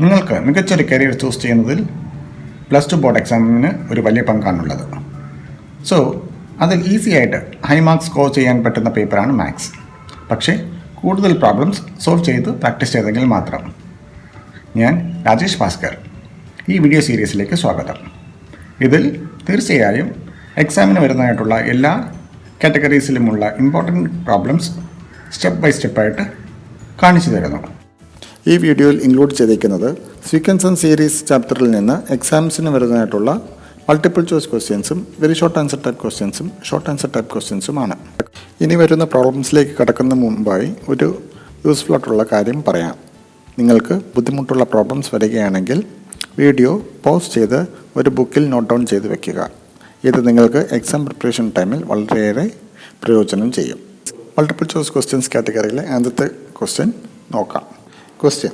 നിങ്ങൾക്ക് മികച്ചൊരു career choose ചെയ്യുന്നതിൽ +2 ബോർഡ് എക്സാമിന് ഒരു വലിയ പങ്കാണുള്ളത്. സോ അതിൽ ഈസി ആയിട്ട് ഹൈ മാർക്സ് സ്കോർ ചെയ്യാൻ പറ്റുന്ന പേപ്പറാണ് മാത്സ്. പക്ഷേ കൂടുതൽ പ്രോബ്ലംസ് സോൾവ് ചെയ്ത് പ്രാക്ടീസ് ചെയ്തെങ്കിൽ മാത്രം. ഞാൻ രാജേഷ് ഭാസ്കർ. ഈ വീഡിയോ സീരീസിലേക്ക് സ്വാഗതം. ഇതിൽ തീർച്ചയായും എക്സാമിന് വരുന്നതായിട്ടുള്ള എല്ലാ കാറ്റഗറീസിലുമുള്ള ഇമ്പോർട്ടൻറ്റ് പ്രോബ്ലംസ് സ്റ്റെപ്പ് ബൈ സ്റ്റെപ്പായിട്ട് കാണിച്ചു തരുന്നു. ഈ വീഡിയോയിൽ ഇൻക്ലൂഡ് ചെയ്തിരിക്കുന്നത് സീക്വൻസ് ആൻഡ് സീരീസ് ചാപ്റ്ററിൽ നിന്ന് എക്സാംസിന് വരുന്നതായിട്ടുള്ള മൾട്ടിപ്പിൾ ചോയ്സ് ക്വസ്റ്റ്യൻസും വെരി ഷോർട്ട് ആൻസർ ടൈപ്പ് ക്വസ്റ്റ്യൻസും ഷോർട്ട് ആൻസർ ടൈപ്പ് ക്വസ്റ്റ്യൻസുമാണ്. ഇനി വരുന്ന പ്രോബ്ലംസിലേക്ക് കടക്കുന്ന മുമ്പായി ഒരു യൂസ്ഫുൾ ആയിട്ടുള്ള കാര്യം പറയാം. നിങ്ങൾക്ക് ബുദ്ധിമുട്ടുള്ള പ്രോബ്ലംസ് വരികയാണെങ്കിൽ വീഡിയോ പോസ് ചെയ്ത് ഒരു ബുക്കിൽ നോട്ട് ഡൗൺ ചെയ്ത് വെക്കുക. ഇത് നിങ്ങൾക്ക് എക്സാം പ്രിപ്പറേഷൻ ടൈമിൽ വളരെയേറെ പ്രയോജനം ചെയ്യും. മൾട്ടിപ്പിൾ ചോയ്സ് ക്വസ്റ്റ്യൻസ് കാറ്റഗറിയിലെ ആദ്യത്തെ ക്വസ്റ്റ്യൻ നോക്കാം. Question: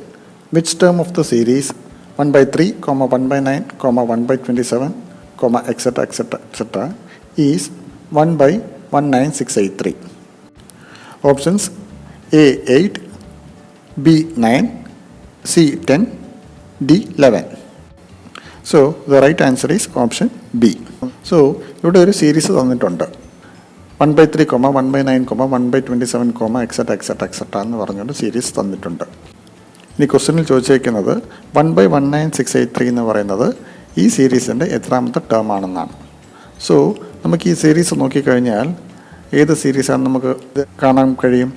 which term of the series 1/3, 1/9, 1/27, etc. is 1/19683? Options: A 8, B 9, C 10, D 11. So the right answer is option B. So ഇവിടെ ഒരു സീരീസ് തന്നിട്ടുണ്ട്. 1/3, 1/9, 1/27, etc. എന്ന് പറഞ്ഞുകൊണ്ട് സീരീസ് തന്നിട്ടുണ്ട്. ഇനി ക്വസ്റ്റ്യനിൽ ചോദിച്ചേക്കുന്നത് 1/19683 എന്ന് പറയുന്നത് ഈ സീരീസിൻ്റെ എത്രാമത്തെ ടേം ആണെന്നാണ്. സോ നമുക്ക് ഈ സീരീസ് നോക്കിക്കഴിഞ്ഞാൽ ഏത് സീരീസാണെന്ന് നമുക്ക് കാണാൻ കഴിയും.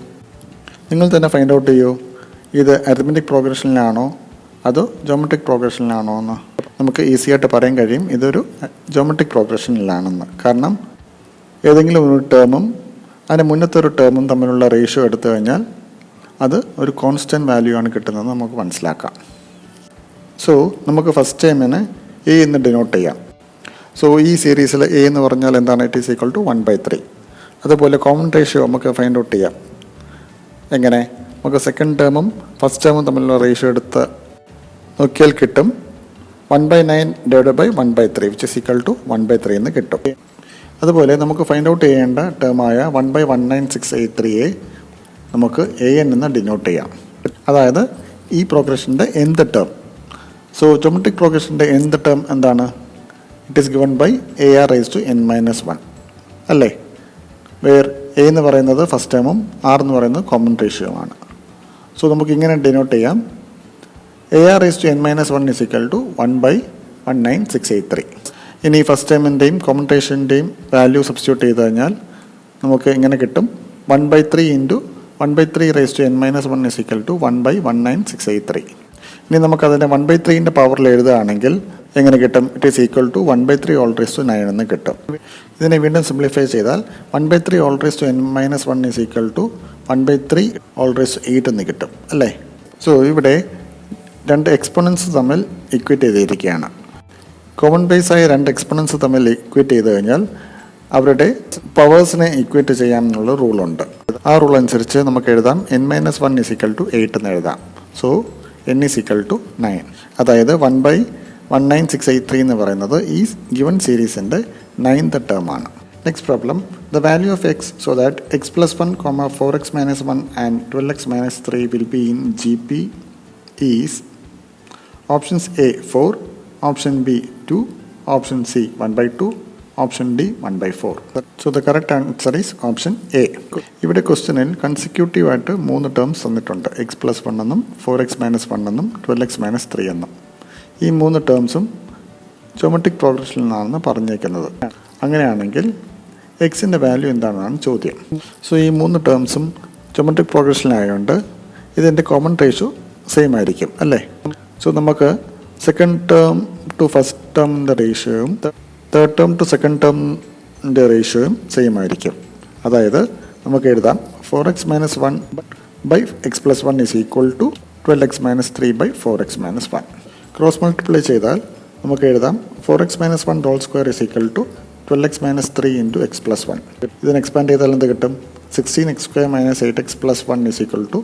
നിങ്ങൾ തന്നെ ഫൈൻഡ് ഔട്ട് ചെയ്യൂ. ഇത് അരിത്മെറ്റിക് പ്രോഗ്രഷനിലാണോ അതോ ജോമെട്രിക് പ്രോഗ്രഷനിലാണോ എന്ന് നമുക്ക് ഈസി ആയിട്ട് പറയാൻ കഴിയും. ഇതൊരു ജോമെട്രിക് പ്രോഗ്രഷനിലാണെന്ന്. കാരണം ഏതെങ്കിലും ഒരു ടേമും അതിന് മുന്നത്തെ ഒരു ടേമും തമ്മിലുള്ള റേഷ്യോ എടുത്തു കഴിഞ്ഞാൽ അത് ഒരു കോൺസ്റ്റൻറ്റ് വാല്യൂ ആണ് കിട്ടുന്നത് നമുക്ക് മനസ്സിലാക്കാം. സോ നമുക്ക് ഫസ്റ്റ് ടൈമിന് എ എന്ന് ഡിനോട്ട് ചെയ്യാം. സോ ഈ സീരീസിൽ എ എന്ന് പറഞ്ഞാൽ എന്താണ്? It is equal to 1/3. അതുപോലെ കോമൺ റേഷ്യോ നമുക്ക് ഫൈൻഡ് ഔട്ട് ചെയ്യാം. എങ്ങനെ? നമുക്ക് സെക്കൻഡ് ടേമും ഫസ്റ്റ് ടേമും തമ്മിലുള്ള റേഷ്യോ എടുത്ത് നോക്കിയാൽ കിട്ടും 1/9/1/3 വിച്ച് ഈസ് ഈക്വൽ ടു 1/3 എന്ന് കിട്ടും. അതുപോലെ നമുക്ക് ഫൈൻഡ് ഔട്ട് ചെയ്യേണ്ട ടേമായ 1/19683 നമുക്ക് എ എൻ എന്ന് ഡിനോട്ട് ചെയ്യാം. അതായത് ഈ പ്രോഗ്രഷൻ്റെ nth ടേം. സോ ജോമെട്രിക് പ്രോഗ്രഷൻ്റെ nth ടേം എന്താണ്? It is given by AR⁻n-1 അല്ലേ? വേർ എ എന്ന് പറയുന്നത് ഫസ്റ്റ് ടേമും ആർ എന്ന് പറയുന്നത് കോമൺ റേഷ്യോമാണ്. സോ നമുക്ക് ഇങ്ങനെ ഡിനോട്ട് ചെയ്യാം. AR⁻n-1 is equal to 1/19683. ഇനി ഫസ്റ്റ് ടേമിൻ്റെയും കോമൺ റേഷ്യോൻ്റെയും വാല്യൂ സബ്സ്റ്റിറ്റ്യൂട്ട് ചെയ്ത് കഴിഞ്ഞാൽ നമുക്ക് ഇങ്ങനെ കിട്ടും 1/3 into 1/3⁻n-1 is equal to 1/19683. ഇനി നമുക്കതിൻ്റെ 1/3ൻ്റെ പവറിൽ എഴുതുകയാണെങ്കിൽ എങ്ങനെ കിട്ടും? ഇറ്റ് ഈസ് ഈക്വൽ ടു 1/3⁻9 എന്ന് കിട്ടും. ഇതിനെ വീണ്ടും സിംപ്ലിഫൈ ചെയ്താൽ 1/3⁻n-1 ഇസ് ഈക്വൽ ടു 1/3⁸ എന്ന് കിട്ടും അല്ലേ? സോ ഇവിടെ രണ്ട് എക്സ്പോണൻസ് തമ്മിൽ ഇക്വേറ്റ് ചെയ്തിരിക്കുകയാണ്. കോമൺ ബേസ് ആയ രണ്ട് എക്സ്പോണൻസ് തമ്മിൽ ഇക്വേറ്റ് ചെയ്ത് കഴിഞ്ഞാൽ അവരുടെ പവേഴ്സിനെ ഇക്വേറ്റ് ചെയ്യാമെന്നുള്ള റൂളുണ്ട്. ആ റൂൾ അനുസരിച്ച് നമുക്ക് എഴുതാം n-1 ഇസ് ഈക്വൽ ടു 8 എന്ന് എഴുതാം. So n is equal to 9. അതായത് 1/19683 എന്ന് പറയുന്നത് ഈ ഗിവൺ സീരീസിൻ്റെ 9th ടേം ആണ്. Next problem: the value of x so that x+1, 4x-1 and 12x-3 will be in GP is options A 4, option B 2, option C 1/2, option D 1/4. So the correct answer is option A. ഇവിടെ ക്വസ്റ്റ്യനിൽ കൺസിക്യൂട്ടീവായിട്ട് 3 terms തന്നിട്ടുണ്ട്. x+1 എന്നും 4x-1 എന്നും 12x-3 എന്നും. ഈ 3 ടേംസും geometric പ്രോഗ്രഷനിൽ നിന്നാണെന്ന് പറഞ്ഞേക്കുന്നത്. അങ്ങനെയാണെങ്കിൽ എക്സിൻ്റെ വാല്യൂ എന്താണെന്നാണ് ചോദ്യം. സോ ഈ 3 ടേംസും ജോമെട്രിക് പ്രോഗ്രഷനിലായതുകൊണ്ട് ഇതിൻ്റെ കോമൺ റേഷ്യോ സെയിം ആയിരിക്കും അല്ലേ? സോ നമുക്ക് സെക്കൻഡ് ടേം ടു ഫസ്റ്റ് ടേമിൻ്റെ റേഷ്യോയും തേർഡ് ടേം ടു സെക്കൻഡ് ടേമിൻ്റെ റേഷ്യോയും സെയിം ആയിരിക്കും. അതായത് നമുക്ക് എഴുതാം 4x-1 by x+1 is equal to 12x-3/4x-1. Cross multiply ചെയ്താൽ നമുക്ക് എഴുതാം 4x-1 whole square is equal to 12x-3 into x+1. ഇതിന് എക്സ്പാൻഡ് ചെയ്താൽ എന്ത് കിട്ടും? 16x² - 8x+1 is equal to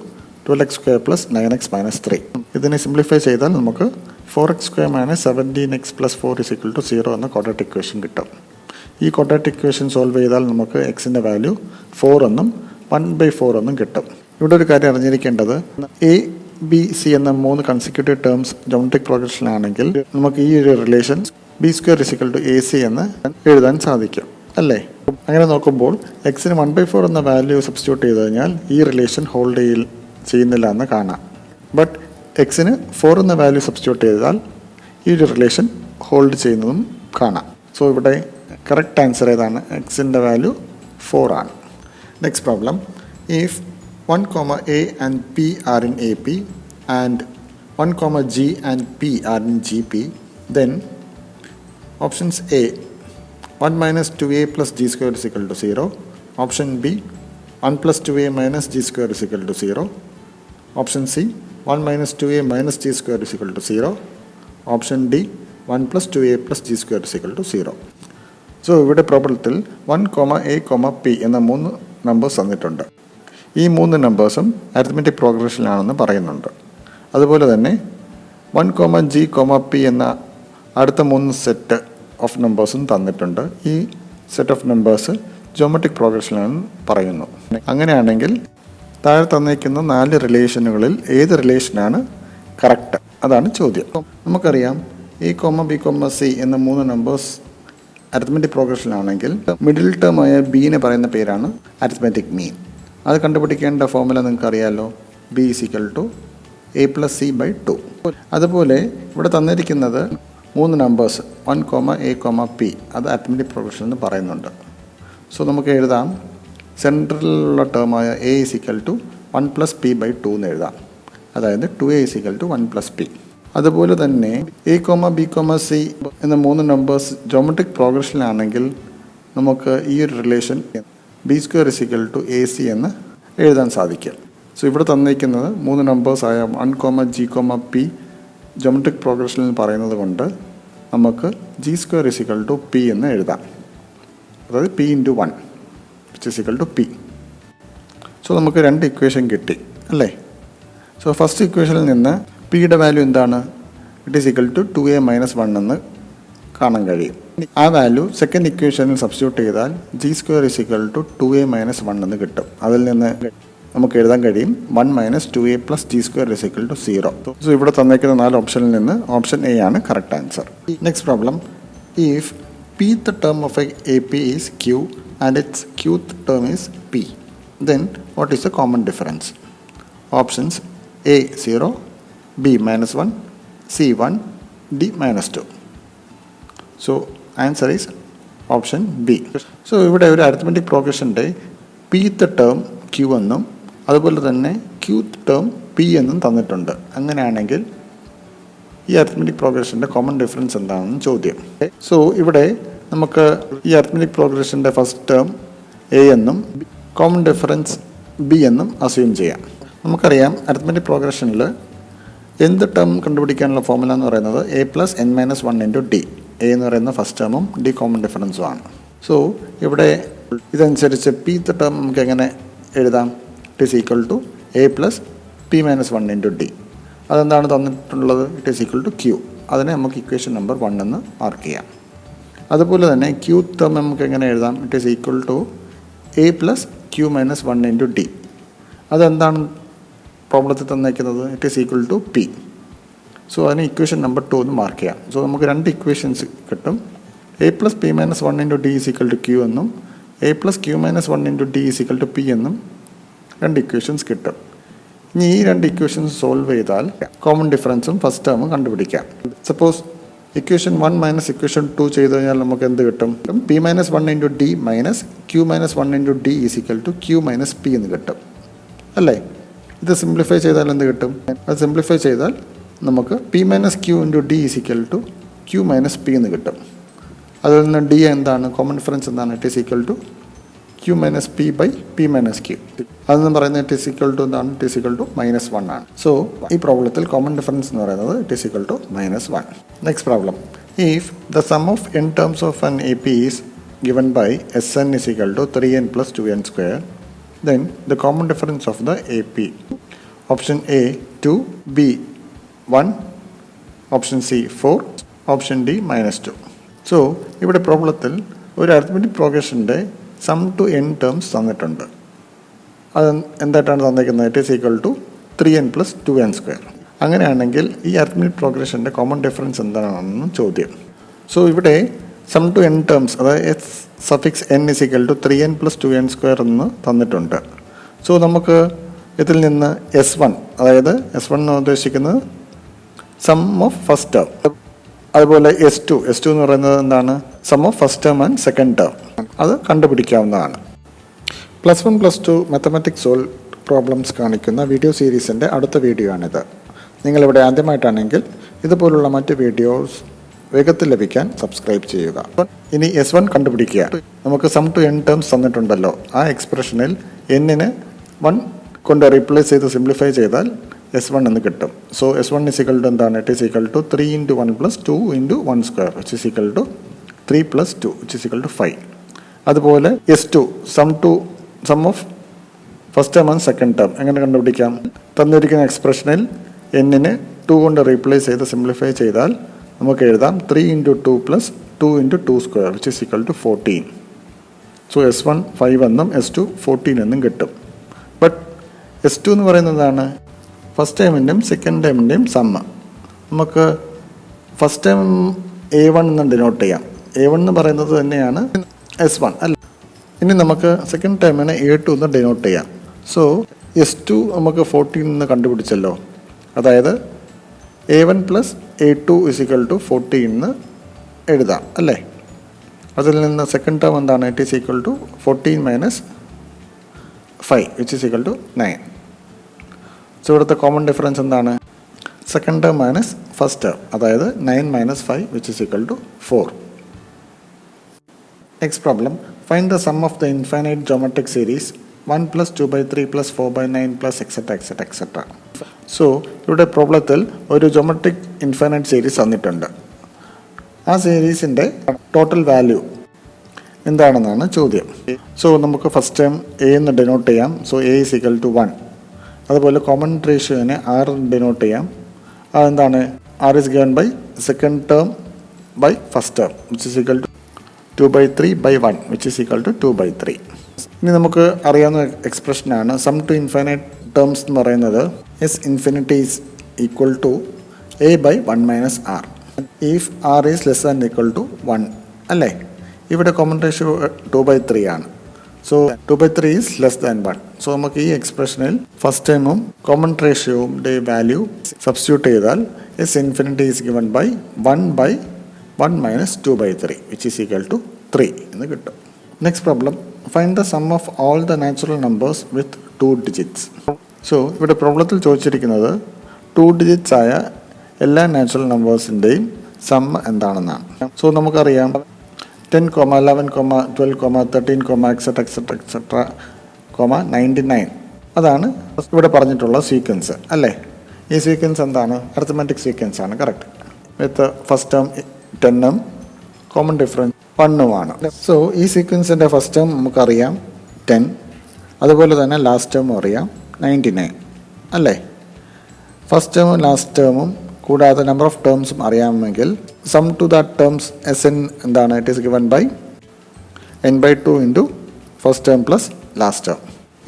12x² + 9x-3. ഇതിനെ സിംപ്ലിഫൈ ചെയ്താൽ നമുക്ക് 4x² - 17x+4 is equal to 0 എന്ന ക്വാഡ്രാറ്റിക് ഇക്വേഷൻ കിട്ടും. ഈ ക്വാഡ്രാറ്റിക് ഇക്വേഷൻ സോൾവ് ചെയ്താൽ നമുക്ക് എക്സിൻ്റെ വാല്യൂ 4 എന്നും 1/4 എന്നും കിട്ടും. ഇവിടെ ഒരു കാര്യം അറിഞ്ഞിരിക്കേണ്ടത്, എ ബി സി എന്ന 3 കൺസിക്യൂട്ടീവ് ടേംസ് ജോമെട്രിക് പ്രോഗ്രഷനിലാണെങ്കിൽ നമുക്ക് ഈ ഒരു relation B square is equal to A C എന്ന് എഴുതാൻ സാധിക്കും അല്ലേ? അങ്ങനെ നോക്കുമ്പോൾ എക്സിന് 1/4 എന്ന വാല്യൂ സബ്സ്റ്റിറ്റ്യൂട്ട് ചെയ്ത് കഴിഞ്ഞാൽ ഈ റിലേഷൻ ഹോൾഡ് ചെയ്യുന്നില്ല എന്ന് കാണാം. ബട്ട് എക്സിന് 4 എന്ന വാല്യൂ സബ്സ്റ്റിറ്റ്യൂട്ട് ചെയ്താൽ ഈ ഒരു റിലേഷൻ ഹോൾഡ് ചെയ്യുന്നതും കാണാം. സോ ഇവിടെ കറക്റ്റ് ആൻസർ ഏതാണ്? എക്സിൻ്റെ വാല്യൂ 4 ആണ്. Next problem, if 1, a and p are in AP and 1, g and p are in GP, then options A, 1 minus 2a plus g square is equal to 0. Option B, 1 plus 2a minus g square is equal to 0. Option C, 1 minus 2a minus g square is equal to 0. Option D, 1 plus 2a plus g square is equal to 0. So ഇവിടെ പ്രോബ്ലത്തിൽ 1, a, p എന്ന 3 numbers തന്നിട്ടുണ്ട്. ഈ 3 നമ്പേഴ്സും arithmetic പ്രോഗ്രഷനിലാണെന്ന് പറയുന്നുണ്ട്. അതുപോലെ തന്നെ 1, g, p എന്ന അടുത്ത 3 set of നമ്പേഴ്സും തന്നിട്ടുണ്ട്. ഈ സെറ്റ് ഓഫ് നമ്പേഴ്സ് ജോമെട്രിക് പ്രോഗ്രഷനിലാണെന്ന് പറയുന്നു. അങ്ങനെയാണെങ്കിൽ താഴെ തന്നിരിക്കുന്ന 4 റിലേഷനുകളിൽ ഏത് റിലേഷനാണ് കറക്റ്റ്? അതാണ് ചോദ്യം. നമുക്കറിയാം a, b, c എന്ന 3 നമ്പേഴ്സ് അരിത്മെറ്റിക് പ്രോഗ്രഷനിലാണെങ്കിൽ മിഡിൽ ടേം ആയ ബീനെ പറയുന്ന പേരാണ് അരിത്മെറ്റിക് മീൻ. അത് കണ്ടുപിടിക്കേണ്ട ഫോർമുല നിങ്ങൾക്ക് അറിയാമല്ലോ, b = a + c/2. അതുപോലെ ഇവിടെ തന്നിരിക്കുന്നത് 3 നമ്പേഴ്സ് 1, a, p അത് അരിത്മെറ്റിക് പ്രോഗ്രഷൻ എന്ന് പറയുന്നുണ്ട്. സോ നമുക്ക് എഴുതാം സെൻട്രലിലുള്ള ടേമായ a = 1 + p/2 എന്ന് എഴുതാം. അതായത് 2a = 1 + p. അതുപോലെ തന്നെ a, b, c എന്ന 3 നമ്പേഴ്സ് ജോമെട്രിക് പ്രോഗ്രഷനിലാണെങ്കിൽ നമുക്ക് ഈ ഒരു റിലേഷൻ b² = ac എന്ന് എഴുതാൻ സാധിക്കും. സോ ഇവിടെ തന്നിരിക്കുന്നത് 3 നമ്പേഴ്സായ 1, g, p ജോമെട്രിക് പ്രോഗ്രഷനിൽ പറയുന്നത് കൊണ്ട് നമുക്ക് g² = p എന്ന് എഴുതാം. അതായത് p × 1 = p. സോ നമുക്ക് 2 ഇക്വേഷൻ കിട്ടി അല്ലേ? സോ ഫസ്റ്റ് ഇക്വേഷനിൽ നിന്ന് പിയുടെ വാല്യൂ എന്താണ്? It is equal to 2a - 1 എന്ന് കാണാൻ കഴിയും. ആ വാല്യൂ സെക്കൻഡ് ഇക്വേഷനിൽ സബ്സ്റ്റിറ്റ്യൂട്ട് ചെയ്താൽ g² = 2a - 1 എന്ന് കിട്ടും. അതിൽ നിന്ന് നമുക്ക് എഴുതാൻ കഴിയും 1 - 2a + g² = 0. സോ ഇവിടെ തന്നേക്കുന്ന 4 ഓപ്ഷനിൽ നിന്ന് ഓപ്ഷൻ എ ആണ് correct answer. Next problem, if pth term of a AP is q and its qth term is p, then what is the common difference? Options A 0, B -1, C 1, D -2. So answer is option B. So ഇവിടെ ഒരു arithmetic പ്രോഗ്രഷൻ്റെ pth term q എന്നും അതുപോലെ തന്നെ qth term p എന്നും തന്നിട്ടുണ്ട്. അങ്ങനെയാണെങ്കിൽ ഈ arithmetic പ്രോഗ്രഷൻ്റെ common difference എന്താണെന്ന് ചോദ്യം. സോ ഇവിടെ നമുക്ക് ഈ അരിത്മെറ്റിക് പ്രോഗ്രഷൻ്റെ ഫസ്റ്റ് ടേം a എന്നും കോമൺ ഡിഫറൻസ് b എന്നും അസ്യൂം ചെയ്യാം. നമുക്കറിയാം അരിത്മെറ്റിക് പ്രോഗ്രഷനിൽ എന്ത് ടേം കണ്ടുപിടിക്കാനുള്ള ഫോർമുല എന്ന് പറയുന്നത് a + n - 1 × d. a എന്ന് പറയുന്ന ഫസ്റ്റ് ടേമും d കോമൺ ഡിഫറൻസും ആണ്. സോ ഇവിടെ ഇതനുസരിച്ച് pth ടേം നമുക്ക് എങ്ങനെ എഴുതാം? It is equal to a + p - 1 × d. അതെന്താണ് തന്നിട്ടുള്ളത്? It is equal to q. അതിനെ നമുക്ക് ഇക്വേഷൻ നമ്പർ 1 എന്ന് മാർക്ക് ചെയ്യാം. അതുപോലെ തന്നെ q ടേം നമുക്ക് എങ്ങനെ എഴുതാം? It is equal to a + q - 1 × d. അതെന്താണ് പ്രോബ്ലത്തിൽ തന്നേക്കുന്നത്? It is equal to p. So അതിന് ഇക്വേഷൻ നമ്പർ 2 എന്ന് മാർക്ക് ചെയ്യാം. സോ നമുക്ക് 2 ഇക്വേഷൻസ് കിട്ടും. a + p - 1 × d = q എന്നും a + q - 1 × d = p എന്നും 2 ഇക്വേഷൻസ് കിട്ടും. ഇനി ഈ 2 ഇക്വേഷൻസ് സോൾവ് ചെയ്താൽ കോമൺ ഡിഫറൻസും ഫസ്റ്റ് ടേമും കണ്ടുപിടിക്കാം. സപ്പോസ് ഇക്വേഷൻ 1 - ഇക്വേഷൻ 2 ചെയ്ത് കഴിഞ്ഞാൽ നമുക്ക് എന്ത് കിട്ടും? p - 1 × d - q - 1 × d = q - p എന്ന് കിട്ടും അല്ലേ? ഇത് സിംപ്ലിഫൈ ചെയ്താൽ എന്ത് കിട്ടും? അത് സിംപ്ലിഫൈ ചെയ്താൽ നമുക്ക് p - q × d = q - p എന്ന് കിട്ടും. അതിൽ നിന്ന് d എന്താണ്? കോമൺ ഡിഫറൻസ് എന്താണ്? It is equal to q - p/p - q. അതെന്ന് പറയുന്നത് ഇറ്റ് ഈസ് ഈക്വൽ ടു എന്താണ്? ഇറ്റ് ഈസ് ഈക്വൽ ടു -1 ആണ്. സോ ഈ പ്രോബ്ലത്തിൽ കോമൺ ഡിഫറൻസ് എന്ന് പറയുന്നത് it is equal to -1. Next problem, if the sum of n terms of an AP ഈസ് given by Sn is equal to 3n + 2n square, then the common difference of the AP. Option A 2, B 1, option C 4, option D -2. So ഇവിടെ പ്രോബ്ലത്തിൽ ഒരു arithmetic പ്രോഗ്രഷൻ്റെ sum to n terms തന്നിട്ടുണ്ട്. അത് എന്തായിട്ടാണ് തന്നിരിക്കുന്നത്? It is equal to 3n+2n². അങ്ങനെയാണെങ്കിൽ ഈ അരിത്മെറ്റിക് പ്രോഗ്രഷൻ്റെ കോമൺ ഡിഫറൻസ് എന്താണെന്ന് ചോദ്യം. സോ ഇവിടെ സം ടു n ടേംസ്, അതായത് എസ് സഫിക്സ് n = 3n+2n² എന്ന് തന്നിട്ടുണ്ട്. സോ നമുക്ക് ഇതിൽ നിന്ന് S1, അതായത് S1 എന്ന് ഉദ്ദേശിക്കുന്നത് സം ഓഫ് ഫസ്റ്റ് ടേം, അതുപോലെ S2 എന്ന് പറയുന്നത് എന്താണ്, sum of first term and second term. അത് കണ്ടുപിടിക്കാവുന്നതാണ്. +1 +2 മാത്തമാറ്റിക്സ് സോൾവ് പ്രോബ്ലംസ് കാണിക്കുന്ന വീഡിയോ സീരീസിൻ്റെ അടുത്ത വീഡിയോ ആണിത്. നിങ്ങളിവിടെ ആദ്യമായിട്ടാണെങ്കിൽ ഇതുപോലുള്ള മറ്റ് വീഡിയോസ് വേഗത്തിൽ ലഭിക്കാൻ സബ്സ്ക്രൈബ് ചെയ്യുക. ഇനി S1 കണ്ടുപിടിക്കുക. നമുക്ക് സം ടു n ടേംസ് തന്നിട്ടുണ്ടല്ലോ, ആ എക്സ്പ്രഷനിൽ n-നെ 1 കൊണ്ട് റീപ്ലേസ് ചെയ്ത് സിംപ്ലിഫൈ ചെയ്താൽ S1 എന്ന് കിട്ടും. സോ S1 എന്താണ്, it is equal to 3 × 1 + 2 × 1² which is equal to 3 + 2 which is equal to 5. അതുപോലെ S2 sum of first term and second term എങ്ങനെ കണ്ടുപിടിക്കാം? തന്നിരിക്കുന്ന എക്സ്പ്രഷനിൽ n-നെ 2 കൊണ്ട് റീപ്ലേസ് ചെയ്ത് സിംപ്ലിഫൈ ചെയ്താൽ നമുക്ക് എഴുതാം 3 × 2 + 2 × 2² which is equal to 14. So S1 5 എന്നും S2 14 എന്നും കിട്ടും. ബട്ട് S2 എന്ന് പറയുന്നതാണ് ഫസ്റ്റ് ടൈമിൻ്റെയും സെക്കൻഡ് ടൈമിൻ്റെയും സമ്മ്. നമുക്ക് ഫസ്റ്റ് ടൈം A1 എന്ന് ഡിനോട്ട് ചെയ്യാം. A1 എന്ന് പറയുന്നത് തന്നെയാണ് S1 അല്ല. ഇനി നമുക്ക് സെക്കൻഡ് ടൈമിനെ A2 എന്ന് ഡിനോട്ട് ചെയ്യാം. സോ S2 നമുക്ക് 14 എന്ന് കണ്ടുപിടിച്ചല്ലോ, അതായത് A1 + A2 = 14 എന്ന് എഴുതാം അല്ലേ. അതിൽ നിന്ന് സെക്കൻഡ് ടേം എന്താണ്, it is equal to 14 - 5 which is equal to 9. So ഇവിടുത്തെ കോമൺ ഡിഫറൻസ് എന്താണ്, second term minus first term, അതായത് 9 - 5 which is equal to 4. Next problem, find the sum of the infinite geometric series 1 + 2/3 + 4/9 + etc. So ഇവിടെ പ്രോബ്ലത്തിൽ ഒരു geometric infinite series തന്നിട്ടുണ്ട്. ആ സീരീസിൻ്റെ total value എന്താണെന്നാണ് ചോദ്യം. സോ നമുക്ക് ഫസ്റ്റ് ടൈം A എന്ന് ഡിനോട്ട് ചെയ്യാം. So A = 1. അതുപോലെ കോമൺ റേഷ്യോനെ R ഡിനോട്ട് ചെയ്യാം. അതെന്താണ്, R is given by second term by first term which is equal to 2/3/1 which is equal to 2/3. ഇനി നമുക്ക് അറിയാവുന്ന എക്സ്പ്രഷനാണ് സം ടു ഇൻഫൈനൈറ്റ് ടേംസ് എന്ന് പറയുന്നത് S infinity is equal to A/1 - R if R is less than or equal to 1 അല്ലേ. ഇവിടെ common ratio 2/3 ആണ്. So 2/3 is less than 1. So നമുക്ക് ഈ എക്സ്പ്രഷനിൽ ഫസ്റ്റ് ടൈമും കോമൺ റേഷ്യോയുടെ വാല്യൂ സബ്സ്റ്റിറ്റ്യൂട്ട് ചെയ്താൽ S infinity is given by 1/1 - 2/3 which is equal to 3 എന്ന് കിട്ടും. Next problem, find the sum of all the natural numbers with 2 digits. So ഇവിടെ പ്രോബ്ലത്തിൽ ചോദിച്ചിരിക്കുന്നത് 2 digits ആയ എല്ലാ നാച്ചുറൽ നമ്പേഴ്സിൻ്റെയും സം എന്താണെന്നാണ്. സോ നമുക്കറിയാം 10, 11, 12, 13, etc. 99 അതാണ് ഇവിടെ പറഞ്ഞിട്ടുള്ള സീക്വൻസ് അല്ലേ. ഈ സീക്വൻസ് എന്താണ്, അരിത്മെറ്റിക് സീക്വൻസ് ആണ്, കറക്റ്റ്. വിത്ത് ഫസ്റ്റ് ടേം 10ഉം കോമൺ ഡിഫറൻസ് 1ഉമാണ്. സോ ഈ സീക്വൻസിൻ്റെ ഫസ്റ്റ് ടേം നമുക്കറിയാം 10, അതുപോലെ തന്നെ ലാസ്റ്റ് ടേമും അറിയാം 99 അല്ലേ. ഫസ്റ്റ് ടേമും ലാസ്റ്റ് ടേമും കൂടാതെ നമ്പർ ഓഫ് ടേംസും അറിയാമെങ്കിൽ sum to that terms Sn എന്താണ്, it is given by n/2 × first term plus last term.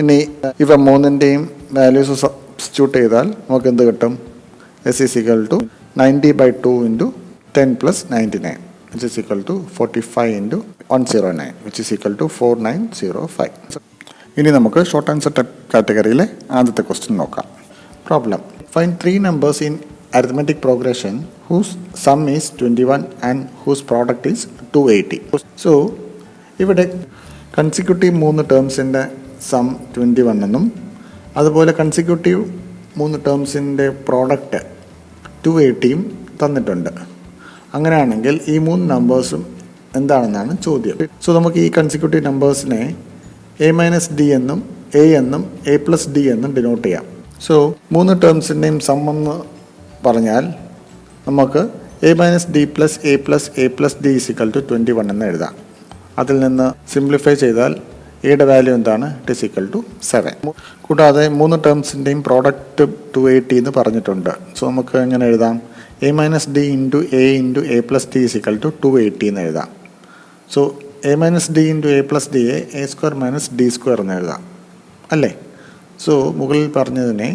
ഇനി ഇവ മൂന്നിൻ്റെയും വാല്യൂസ് സബ്സ്റ്റിറ്റ്യൂട്ട് ചെയ്താൽ നമുക്ക് എന്ത് കിട്ടും, S is equal to 90/2 × 10 + 99 which is equal to 45 × 109 which is equal to 4905. ഇനി നമുക്ക് ഷോർട്ട് ആൻസർ കാറ്റഗറിയിലെ ആദ്യത്തെ ക്വസ്റ്റ്യൻ നോക്കാം. Problem, find 3 numbers in arithmetic progression whose sum is 21 and whose product is 280. So ഇവിടെ consecutive 3 ടേംസിൻ്റെ some 21 എന്നും അതുപോലെ consecutive 3 ടേംസിൻ്റെ product 280യും തന്നിട്ടുണ്ട്. അങ്ങനെയാണെങ്കിൽ ഈ 3 നമ്പേഴ്സും എന്താണെന്നാണ് ചോദ്യം. സോ നമുക്ക് ഈ കൺസിക്യൂട്ടീവ് നമ്പേഴ്സിനെ A - D എന്നും A എന്നും A + D എന്നും ഡിനോട്ട് ചെയ്യാം. സോ 3 ടേംസിൻ്റെയും സം എന്ന് പറഞ്ഞാൽ നമുക്ക് A - D + A + A + D = 21 എന്ന് എഴുതാം. അതിൽ നിന്ന് സിംപ്ലിഫൈ ചെയ്താൽ എയുടെ വാല്യൂ എന്താണ്, ഇറ്റ് ഈസ് ഈക്വൽ ടു 7. കൂടാതെ 3 ടേംസിൻ്റെയും പ്രോഡക്റ്റ് 280 എന്ന് പറഞ്ഞിട്ടുണ്ട്. സോ നമുക്ക് എങ്ങനെ എഴുതാം, A - D × A × A + D = 280 എന്ന് എഴുതാം. So A - D × A + D A² - D² എന്ന് എഴുതാം അല്ലേ. സോ മുകളിൽ പറഞ്ഞതിനെ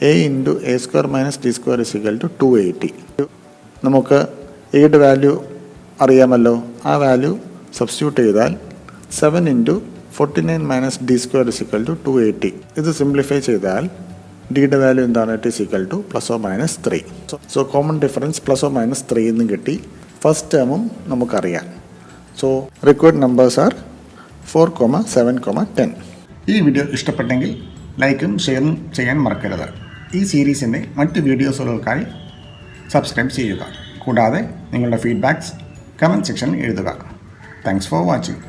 a into a square minus d square is equal to 280. നമുക്ക് എയുടെ വാല്യൂ അറിയാമല്ലോ. ആ വാല്യൂ സബ്സ്റ്റിറ്റ്യൂട്ട് ചെയ്താൽ 7 into 49 minus d square is equal to 280. ഇത് സിംപ്ലിഫൈ ചെയ്താൽ ഡിയുടെ വാല്യൂ എന്താണ്? It is equal to ±3. So common difference ±3 എന്നും കിട്ടി. ഫസ്റ്റ് ടേമും നമുക്കറിയാം. So required numbers are 4, 7, 10. ഈ വീഡിയോ ഇഷ്ടപ്പെട്ടെങ്കിൽ ലൈക്കും ഷെയറും ചെയ്യാൻ മറക്കരുത്. ഈ സീരീസിൻ്റെ മറ്റ് വീഡിയോസുകൾക്കായി സബ്സ്ക്രൈബ് ചെയ്യുക. കൂടാതെ നിങ്ങളുടെ ഫീഡ്ബാക്ക്സ് കമൻറ്റ് സെക്ഷനിൽ എഴുതുക. Thanks for watching.